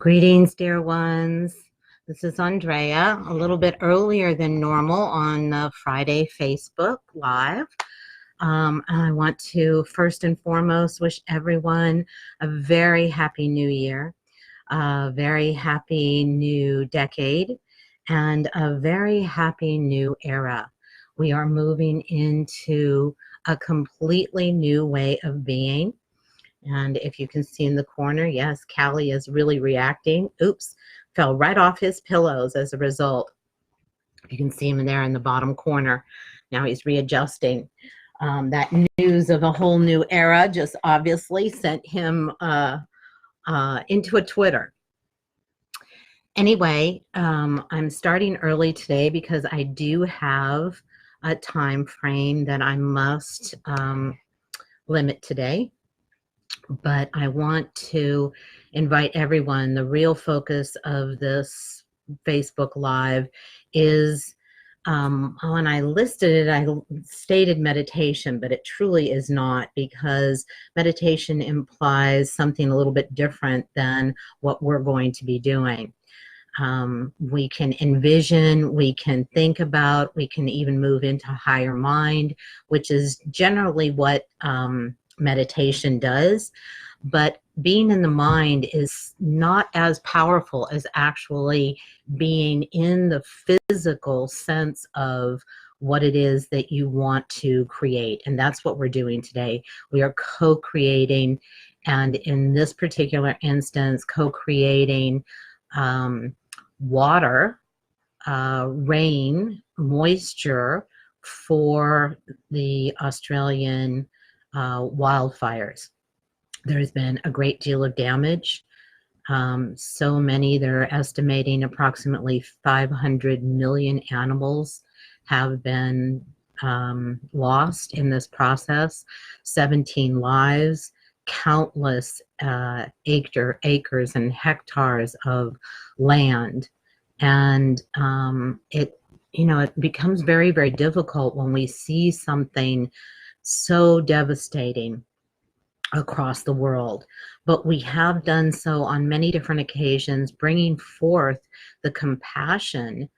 Greetings, dear ones. This is Andrea, a little bit earlier than normal on the Friday Facebook Live. I want to first and foremost wish everyone a very happy new year, a very happy new decade, and a very happy new era. We are moving into a completely new way of being. And if you can see in the corner, yes, Callie is really reacting. Oops, fell right off his pillows as a result. You can see him in there in the bottom corner. Now he's readjusting. That news of a whole new era just obviously sent him into a Twitter. Anyway, I'm starting early today because I do have a time frame that I must limit today. But I want to invite everyone. The real focus of this Facebook Live is, when I listed it, I stated meditation, but it truly is not, because meditation implies something a little bit different than what we're going to be doing. We can envision, we can think about, we can even move into higher mind, which is generally what meditation does. But being in the mind is not as powerful as actually being in the physical sense of what it is that you want to create. And that's what we're doing today. We are co-creating, and in this particular instance, co-creating water, rain, moisture for the Australian wildfires. There's been a great deal of damage. So many, they're estimating approximately 500 million animals have been lost in this process, 17 lives, countless acres and hectares of land. And it becomes very, very difficult when we see something so devastating across the world. But we have done so on many different occasions, bringing forth the compassion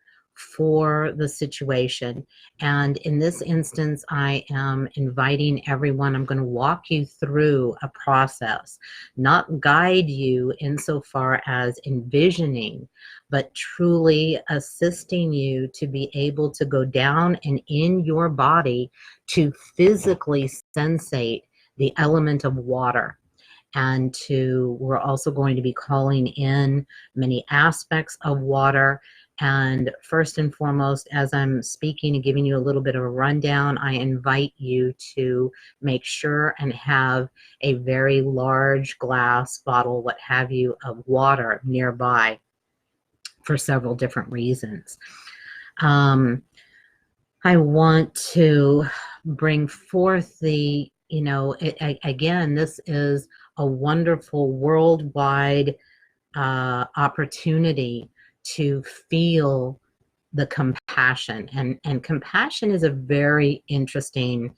for the situation. And in this instance, I am inviting everyone. I'm going to walk you through a process, not guide you insofar as envisioning, but truly assisting you to be able to go down and in your body to physically sensate the element of water. And we're also going to be calling in many aspects of water. And first and foremost, as I'm speaking and giving you a little bit of a rundown, I invite you to make sure and have a very large glass bottle, what have you, of water nearby for several different reasons. I want to bring forth the, again, this is a wonderful worldwide opportunity to feel the compassion. And compassion is a very interesting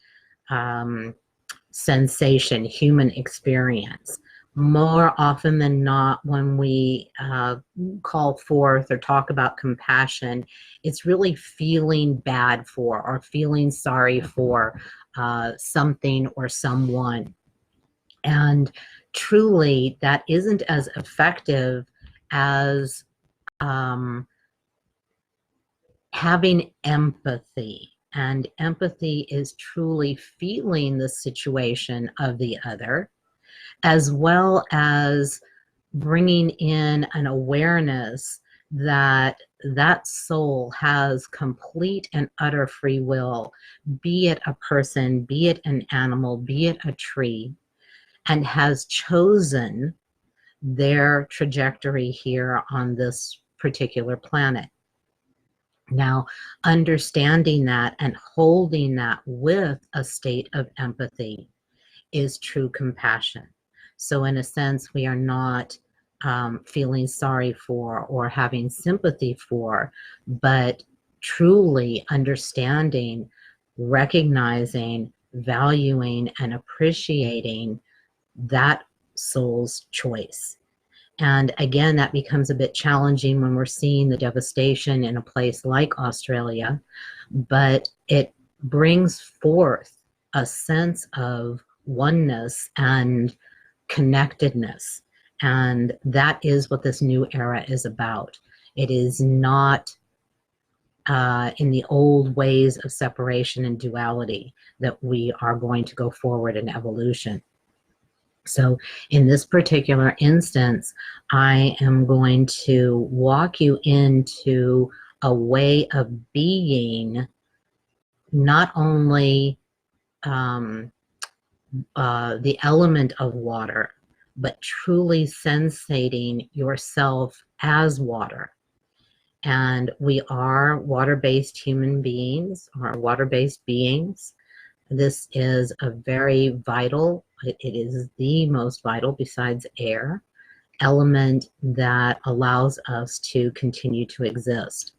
sensation, human experience. More often than not, when we call forth or talk about compassion, it's really feeling bad for or feeling sorry for something or someone. And truly, that isn't as effective as having empathy. And empathy is truly feeling the situation of the other, as well as bringing in an awareness that that soul has complete and utter free will, be it a person, be it an animal, be it a tree, and has chosen their trajectory here on this particular planet. Now, understanding that and holding that with a state of empathy is true compassion. So in a sense, we are not feeling sorry for or having sympathy for, but truly understanding, recognizing, valuing, and appreciating that soul's choice. And again, that becomes a bit challenging when we're seeing the devastation in a place like Australia, but it brings forth a sense of oneness and connectedness. And that is what this new era is about. It is not in the old ways of separation and duality that we are going to go forward in evolution. So in this particular instance, I am going to walk you into a way of being, not only the element of water, but truly sensating yourself as water. And we are water-based human beings, or water-based beings. This is a very vital, it is the most vital besides air, element that allows us to continue to exist.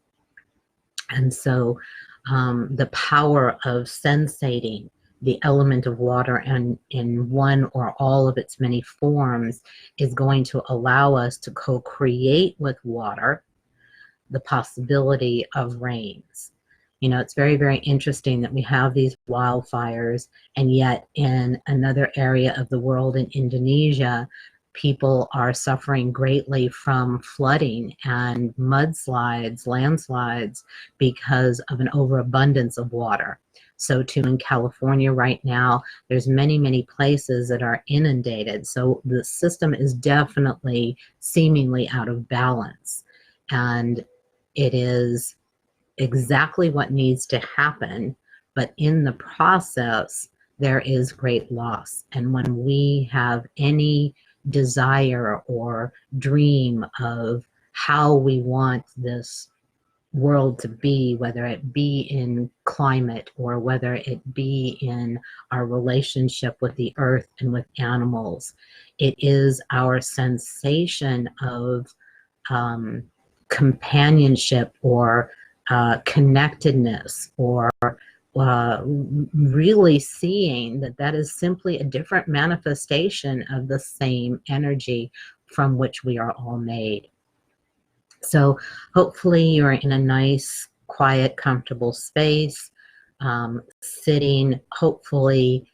And so the power of sensating the element of water and in one or all of its many forms is going to allow us to co-create with water the possibility of rains. You know, it's very, very interesting that we have these wildfires, and yet in another area of the world, in Indonesia, people are suffering greatly from flooding and mudslides, landslides, because of an overabundance of water. So too in California right now, there's many, many places that are inundated. So the system is definitely seemingly out of balance. And it is exactly what needs to happen, but in the process, there is great loss. And when we have any desire or dream of how we want this world to be, whether it be in climate or whether it be in our relationship with the earth and with animals, it is our sensation of companionship or connectedness, or really seeing that that is simply a different manifestation of the same energy from which we are all made. So hopefully you're in a nice, quiet, comfortable space, sitting hopefully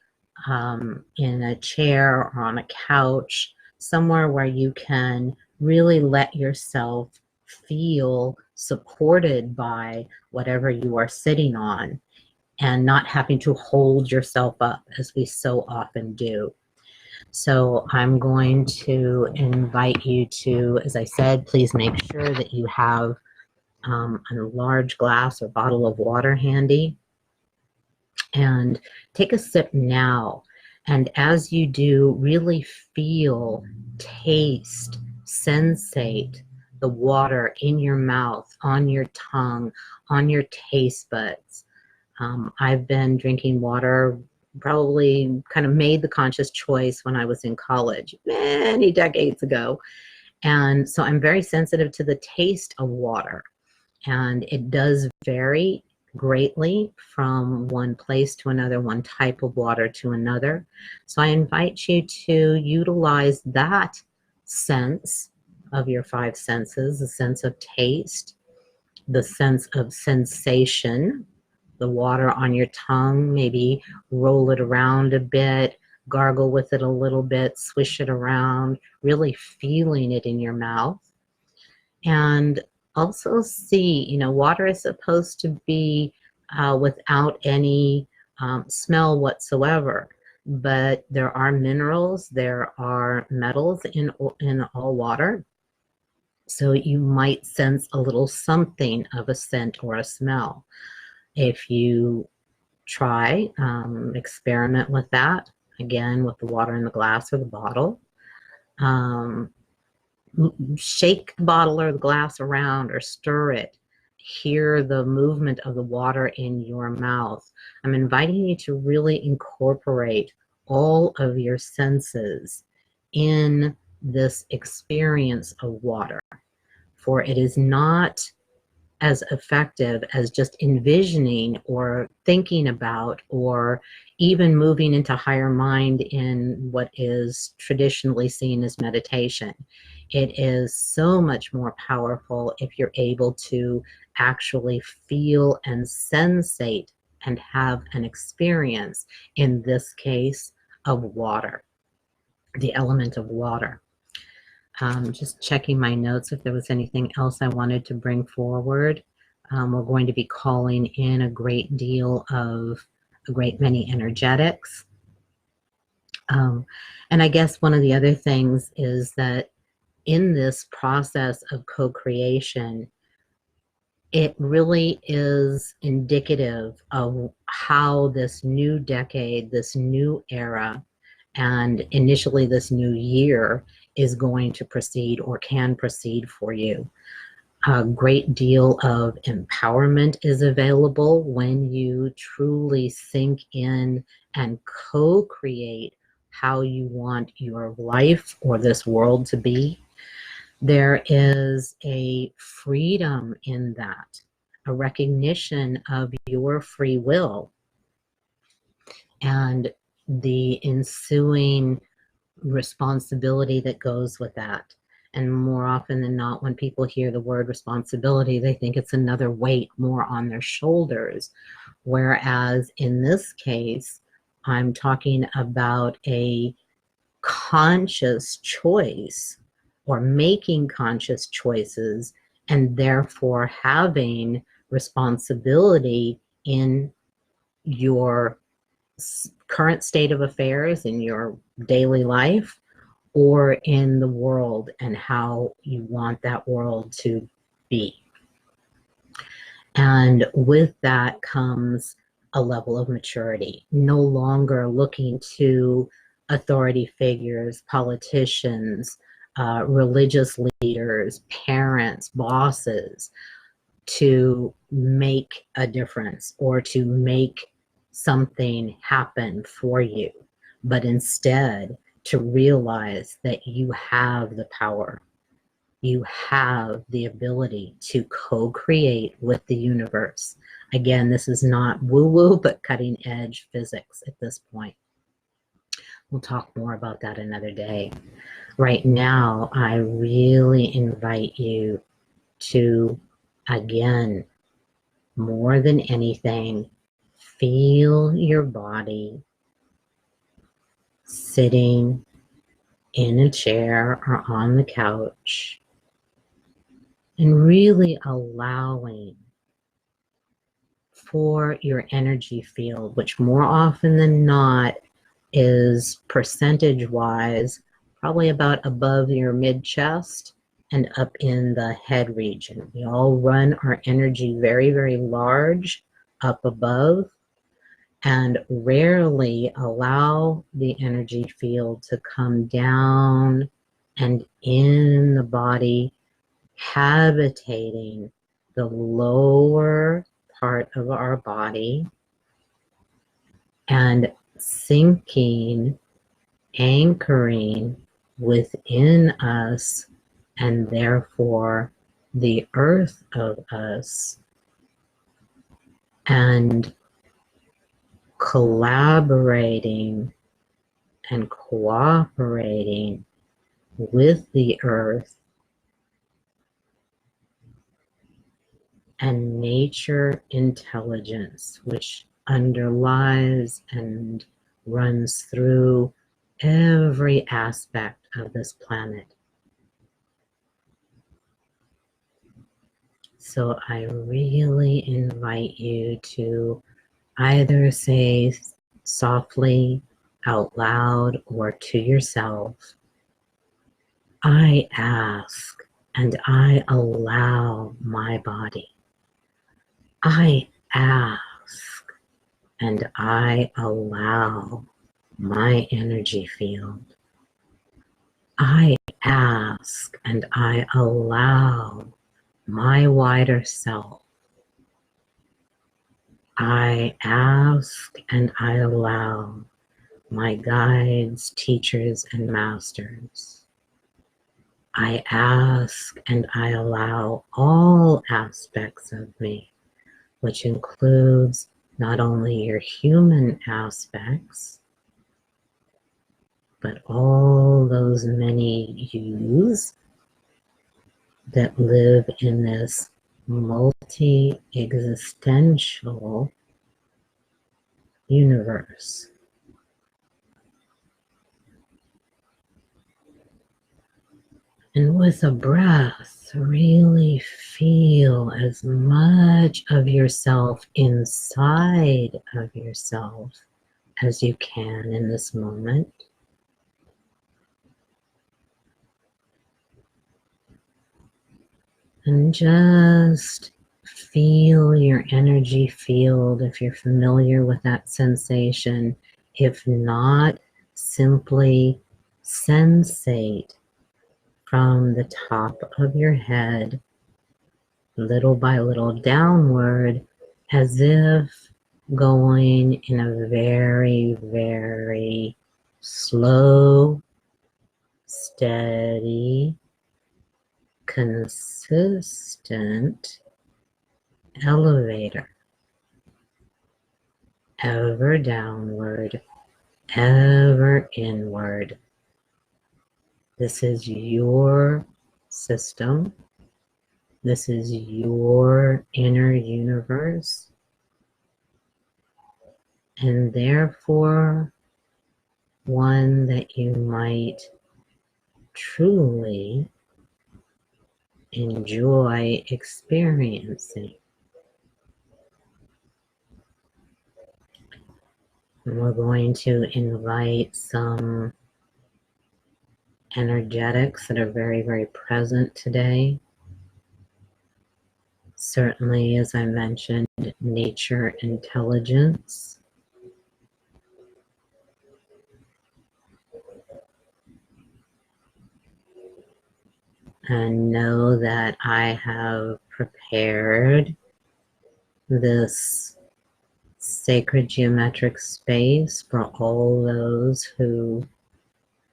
in a chair or on a couch, somewhere where you can really let yourself feel supported by whatever you are sitting on, and not having to hold yourself up as we so often do. So I'm going to invite you to, as I said, please make sure that you have a large glass or bottle of water handy, and take a sip now. And as you do, really feel, taste, sensate the water in your mouth, on your tongue, on your taste buds. I've been drinking water, probably kind of made the conscious choice when I was in college many decades ago. And so I'm very sensitive to the taste of water. And it does vary greatly from one place to another, one type of water to another. So I invite you to utilize that sense of your five senses, the sense of taste, the sense of sensation, the water on your tongue, maybe roll it around a bit, gargle with it a little bit, swish it around, really feeling it in your mouth. And also see, you know, water is supposed to be without any smell whatsoever, but there are minerals, there are metals in all water. So you might sense a little something of a scent or a smell. If you try, experiment with that, again, with the water in the glass or the bottle. Shake the bottle or the glass around or stir it. Hear the movement of the water in your mouth. I'm inviting you to really incorporate all of your senses in this experience of water, for it is not as effective as just envisioning or thinking about, or even moving into higher mind in what is traditionally seen as meditation. It is so much more powerful if you're able to actually feel and sensate and have an experience, in this case, of water, the element of water. Just checking my notes if there was anything else I wanted to bring forward. We're going to be calling in a great many energetics. And I guess one of the other things is that in this process of co-creation, it really is indicative of how this new decade, this new era, and initially this new year is going to proceed or can proceed for you. A great deal of empowerment is available when you truly sink in and co-create how you want your life or this world to be. There is a freedom in that, a recognition of your free will, and the ensuing responsibility that goes with that. And more often than not, when people hear the word responsibility, they think it's another weight more on their shoulders. Whereas in this case, I'm talking about a conscious choice, or making conscious choices, and therefore having responsibility in your current state of affairs, in your daily life, or in the world, and how you want that world to be. And with that comes a level of maturity, no longer looking to authority figures, politicians, religious leaders, parents, bosses, to make a difference or to make something happen for you, but instead to realize that you have the power. You have the ability to co-create with the universe. Again, this is not woo-woo, but cutting-edge physics at this point. We'll talk more about that another day. Right now, I really invite you to, again, more than anything, feel your body sitting in a chair or on the couch, and really allowing for your energy field, which more often than not is percentage-wise probably about above your mid-chest and up in the head region. We all run our energy very, very large up above, and rarely allow the energy field to come down and in the body, habitating the lower part of our body and sinking, anchoring within us, and therefore the earth of us, and collaborating and cooperating with the earth and nature intelligence, which underlies and runs through every aspect of this planet. So I really invite you to either say softly, out loud, or to yourself, I ask and I allow my body. I ask and I allow my energy field. I ask and I allow my wider self. I ask and I allow my guides, teachers, and masters. I ask and I allow all aspects of me, which includes not only your human aspects, but all those many yous that live in this multi-existential universe. And with a breath, really feel as much of yourself inside of yourself as you can in this moment. And just feel your energy field if you're familiar with that sensation. If not, simply sensate from the top of your head, little by little downward, as if going in a very, very slow, steady, consistent elevator, ever downward, ever inward. This is your system. This is your inner universe. And therefore, one that you might truly enjoy experiencing. And we're going to invite some energetics that are very, very present today. Certainly, as I mentioned, nature intelligence. And know that I have prepared this sacred geometric space for all those who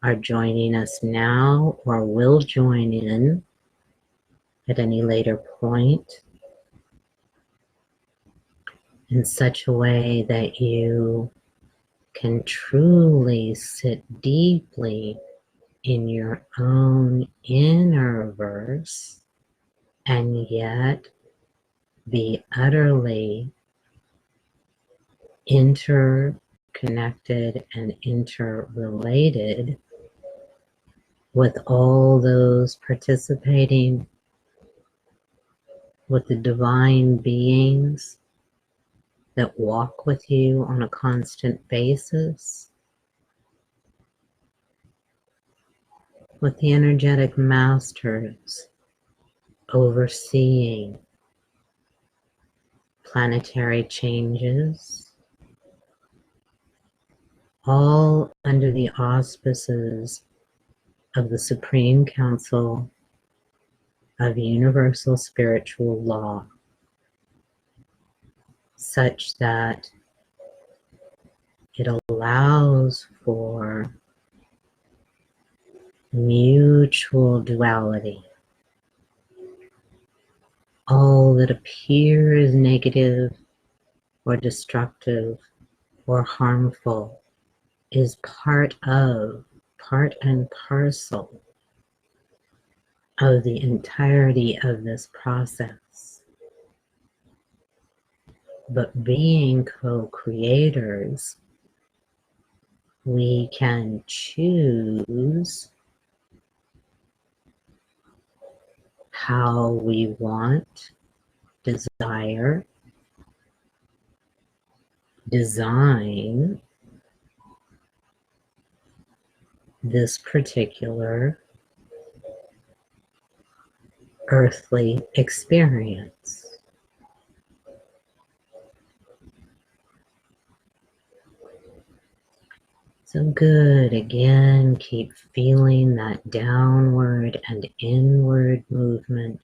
are joining us now or will join in at any later point, in such a way that you can truly sit deeply in your own inner verse and yet be utterly interconnected and interrelated with all those participating, with the divine beings that walk with you on a constant basis, with the energetic masters overseeing planetary changes, all under the auspices of the Supreme Council of Universal Spiritual Law, such that it allows for mutual duality. All that appears negative or destructive or harmful is part and parcel of the entirety of this process. But being co-creators, we can choose how we want, desire, design this particular earthly experience. So good. Again, keep feeling that downward and inward movement.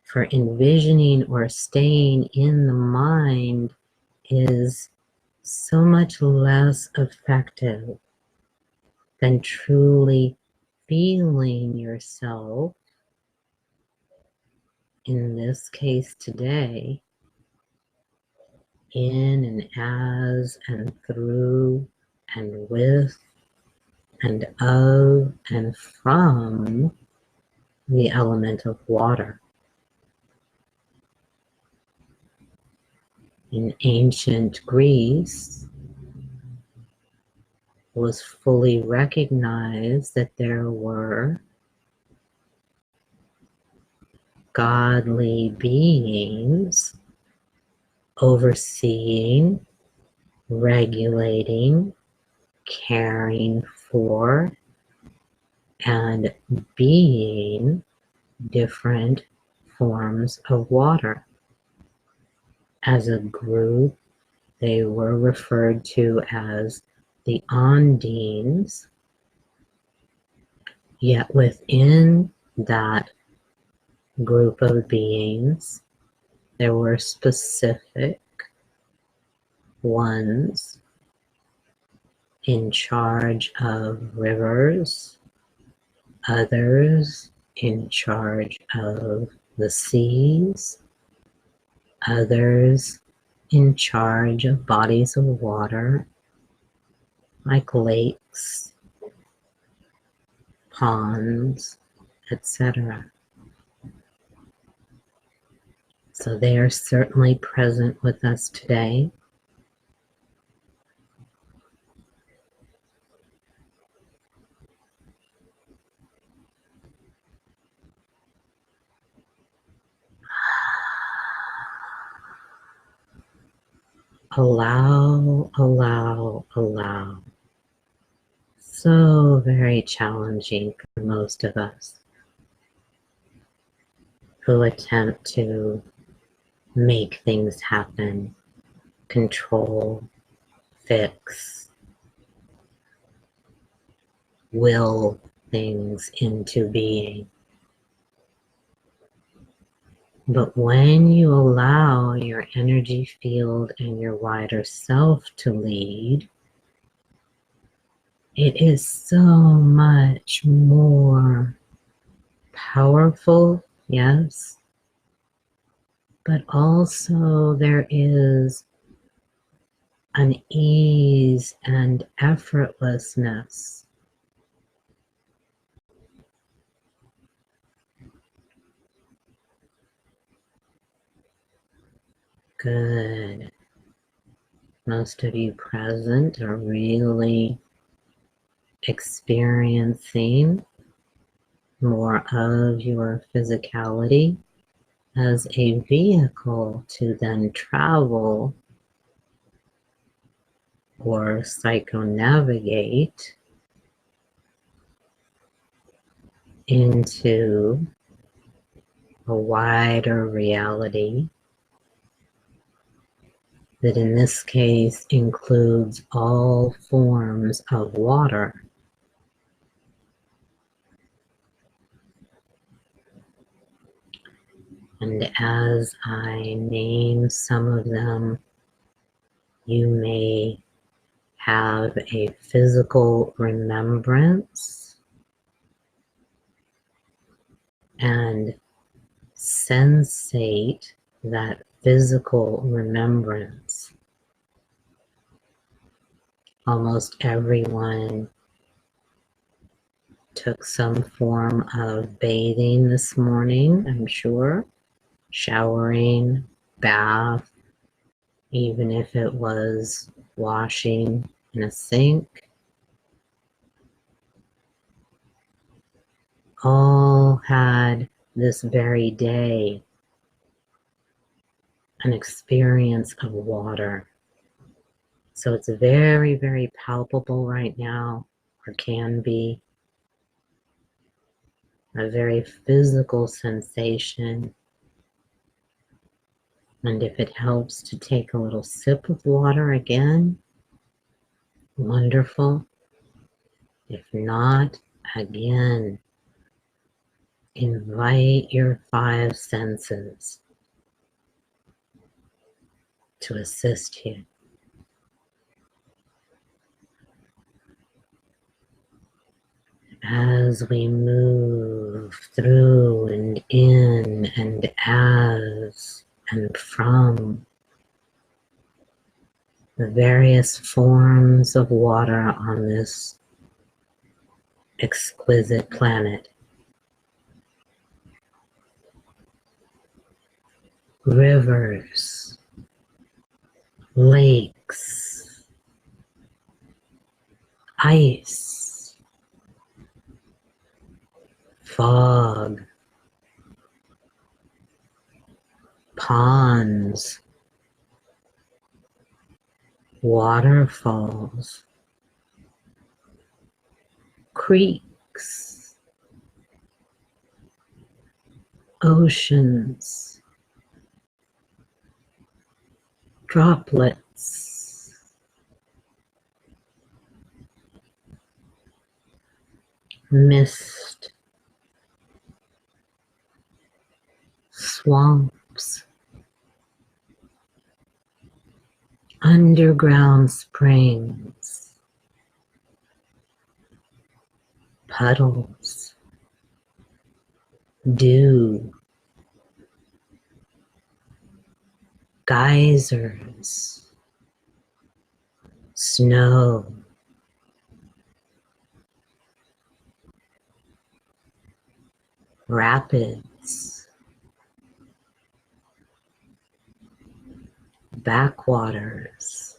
For envisioning or staying in the mind is so much less effective than truly feeling yourself, in this case today, in and as and through and with and of and from the element of water. In ancient Greece, it was fully recognized that there were godly beings overseeing, regulating, caring for, and being different forms of water. As a group, they were referred to as the Undines, yet within that group of beings, there were specific ones in charge of rivers, others in charge of the seas, others in charge of bodies of water like lakes, ponds, etc. So they are certainly present with us today. Allow, allow, allow. So very challenging for most of us who attempt to make things happen, control, fix, will things into being. But when you allow your energy field and your wider self to lead, it is so much more powerful, yes, but also there is an ease and effortlessness. Good. Most of you present are really experiencing more of your physicality as a vehicle to then travel or psychonavigate into a wider reality that in this case includes all forms of water. And as I name some of them, you may have a physical remembrance and sensate that physical remembrance. Almost everyone took some form of bathing this morning, I'm sure, showering, bath, even if it was washing in a sink. All had this very day an experience of water. So it's very, very palpable right now, or can be, a very physical sensation. And if it helps to take a little sip of water again, wonderful. If not, again, invite your five senses to assist you. As we move through and in and as and from the various forms of water on this exquisite planet, rivers, lakes, ice, fog, ponds, waterfalls, creeks, oceans, droplets, mist, swamps, underground springs, puddles, dew, geysers, snow, rapids, backwaters,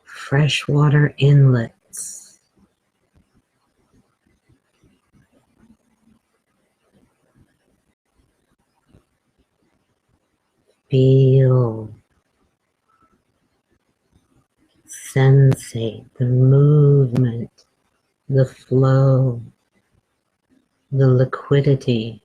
freshwater inlets, feel, sensate the movement, the flow, the liquidity.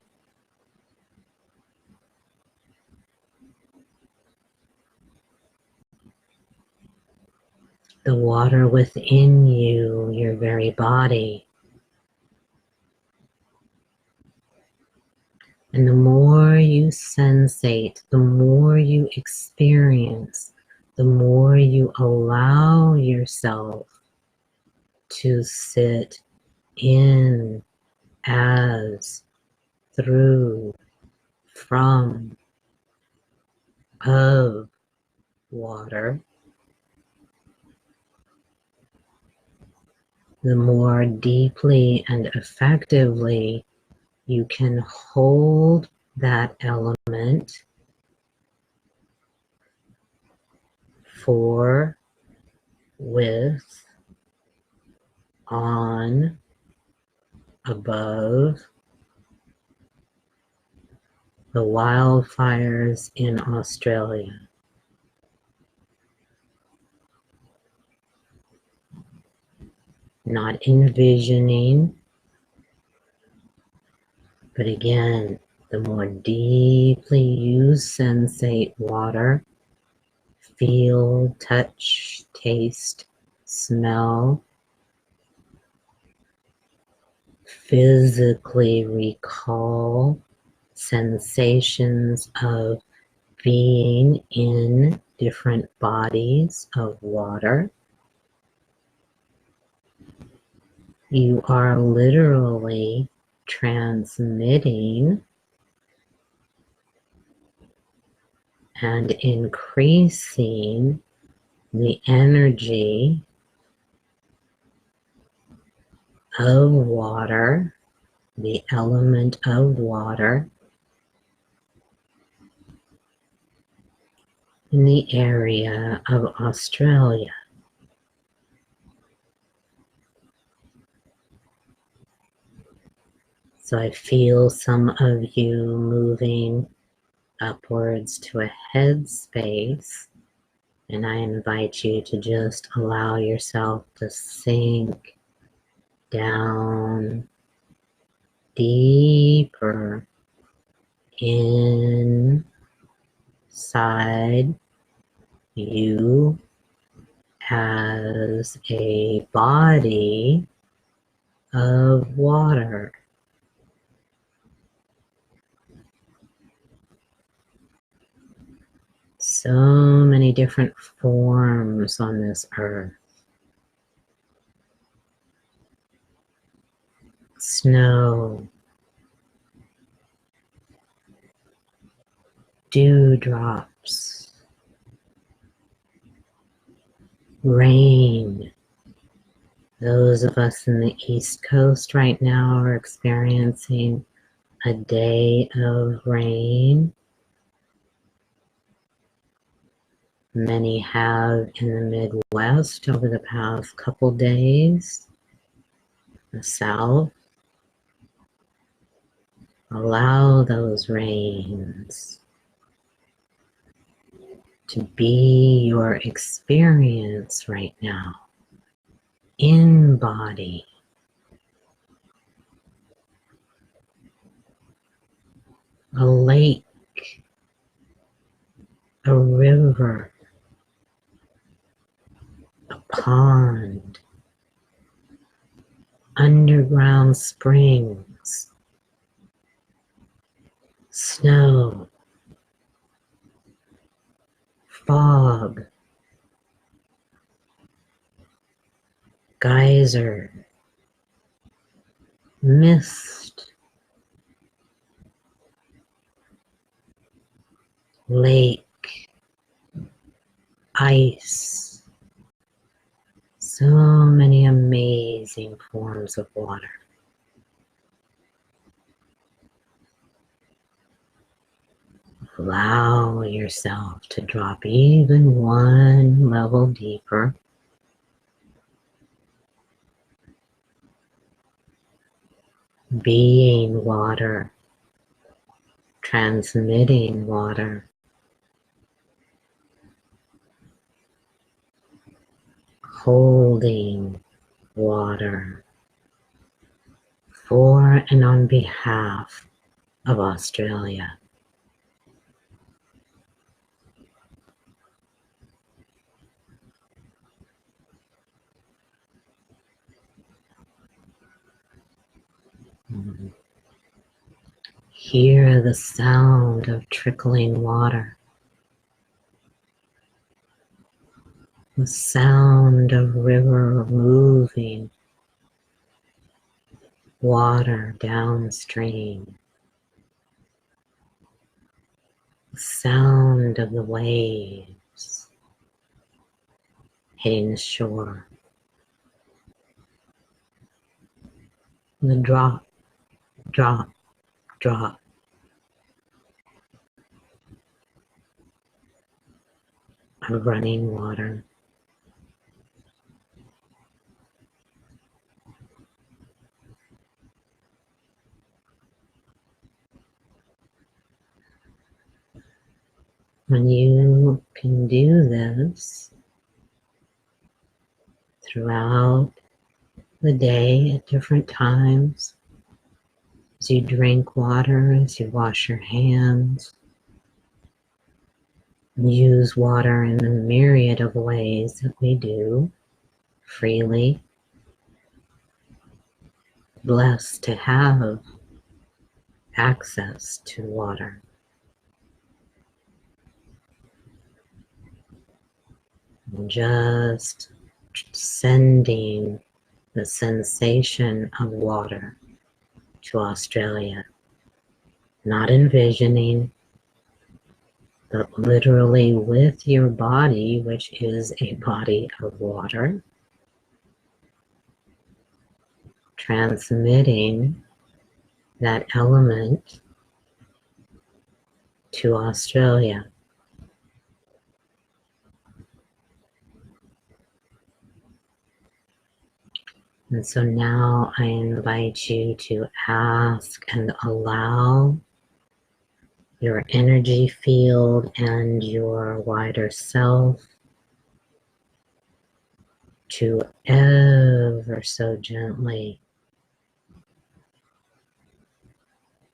The water within you, your very body. And the more you sensate, the more you experience, the more you allow yourself to sit in, as, through, from, of water, the more deeply and effectively you can hold that element for, with, on, above the wildfires in Australia. Not envisioning, but again, the more deeply you sensate water, feel, touch, taste, smell, physically recall sensations of being in different bodies of water. You are literally transmitting and increasing the energy of water, the element of water, in the area of Australia. So I feel some of you moving upwards to a head space, and I invite you to just allow yourself to sink down deeper inside you as a body of water. So many different forms on this earth. Snow, dewdrops, rain. Those of us in the East Coast right now are experiencing a day of rain. Many have in the Midwest over the past couple days. The South. Allow those rains to be your experience right now. In body. A lake. A river. A pond. Underground springs. Snow. Fog. Geyser. Mist. Lake. Ice. So many amazing forms of water. Allow yourself to drop even one level deeper. Being water, transmitting water, holding water for and on behalf of Australia. Hear the sound of trickling water, the sound of river moving water downstream, the sound of the waves hitting the shore, the drop, drop, drop of running water. When you can do this throughout the day at different times, as you drink water, as you wash your hands, use water in the myriad of ways that we do freely, blessed to have access to water. Just sending the sensation of water to Australia, not envisioning, but literally with your body, which is a body of water, transmitting that element to Australia. And so now I invite you to ask and allow your energy field and your wider self to ever so gently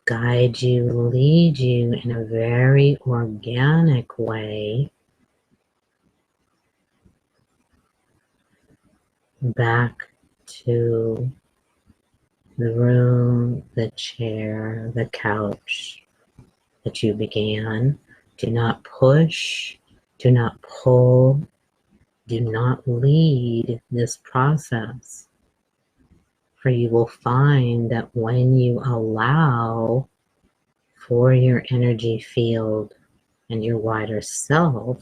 guide you, lead you in a very organic way back to the room, the chair, the couch that you began. Do not push, do not pull, do not lead this process. For you will find that when you allow for your energy field and your wider self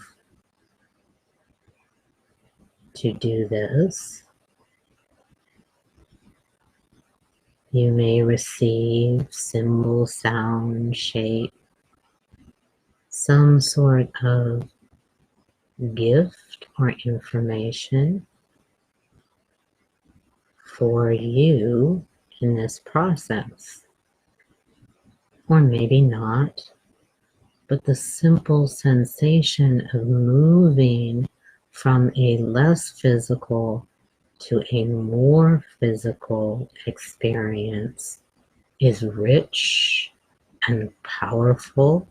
to do this, You may receive symbol, sound, shape, some sort of gift or information for you in this process. Or maybe not, but the simple sensation of moving from a less physical to a more physical experience is rich and powerful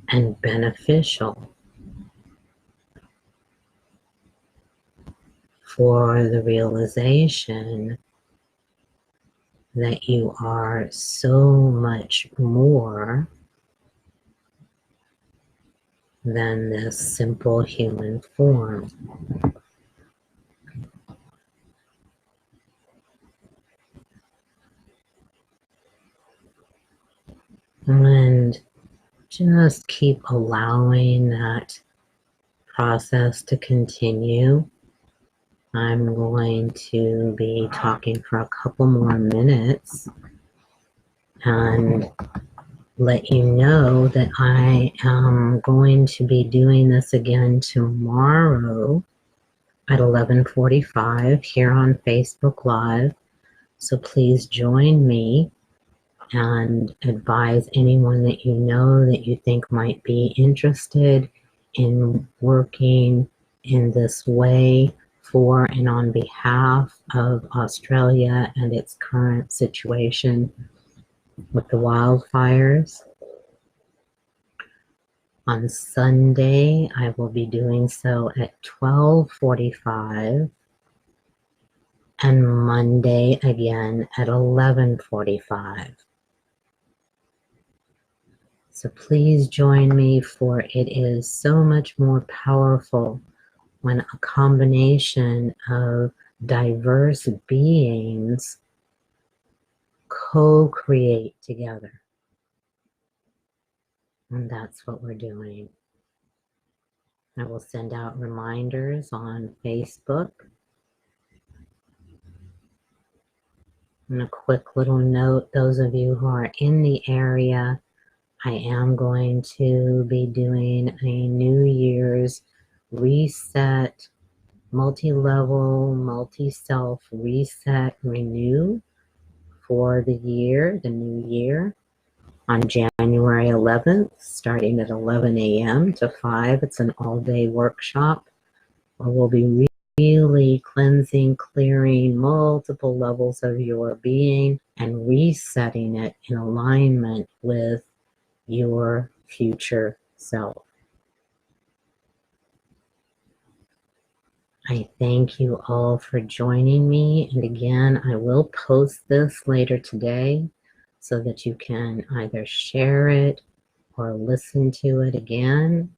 and beneficial for the realization that you are so much more than this simple human form. And just keep allowing that process to continue. I'm going to be talking for a couple more minutes and let you know that I am going to be doing this again tomorrow at 11:45 here on Facebook Live. So please join me and advise anyone that you know that you think might be interested in working in this way for and on behalf of Australia and its current situation with the wildfires. On Sunday, I will be doing so at 12:45 and Monday again at 11:45. So please join me, for it is so much more powerful when a combination of diverse beings co-create together. And that's what we're doing. I will send out reminders on Facebook. And a quick little note, those of you who are in the area, I am going to be doing a New Year's reset, multi-level, multi-self reset renew for the year, the new year, on January 11th, starting at 11 a.m. to 5. It's an all-day workshop where we'll be really cleansing, clearing multiple levels of your being and resetting it in alignment with your future self. I thank you all for joining me. And again, I will post this later today so that you can either share it or listen to it again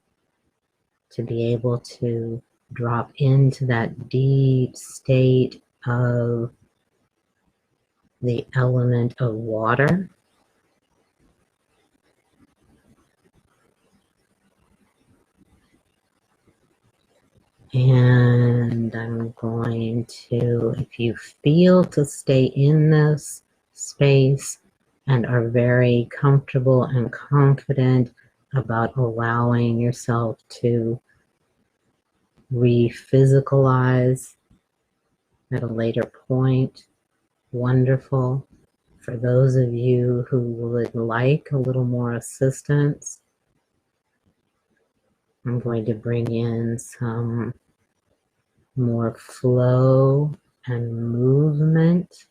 to be able to drop into that deep state of the element of water. And I'm going to, if you feel to stay in this space and are very comfortable and confident about allowing yourself to re-physicalize at a later point, wonderful. For those of you who would like a little more assistance, I'm going to bring in some more flow and movement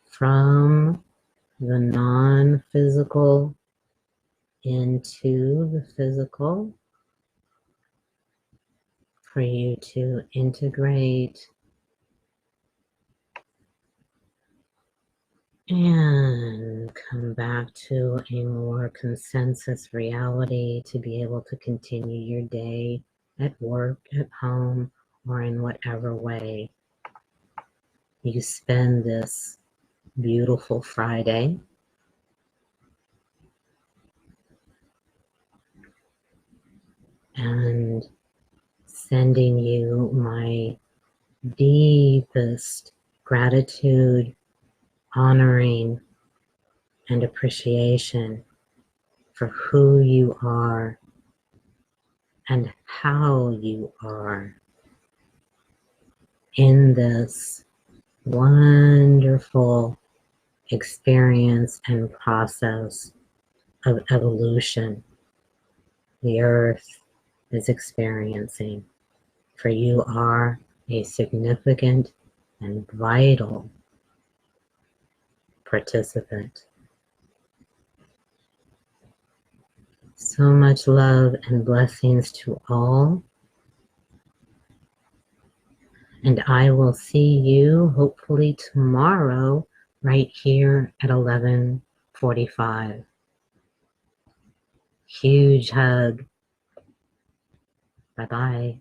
from the non-physical into the physical for you to integrate and come back to a more consensus reality to be able to continue your day at work, at home, or in whatever way you spend this beautiful Friday. And sending you my deepest gratitude, honoring, and appreciation for who you are and how you are in this wonderful experience and process of evolution the earth is experiencing. For you are a significant and vital participant. So much love and blessings to all. And I will see you hopefully tomorrow right here at 11:45. Huge hug. Bye-bye.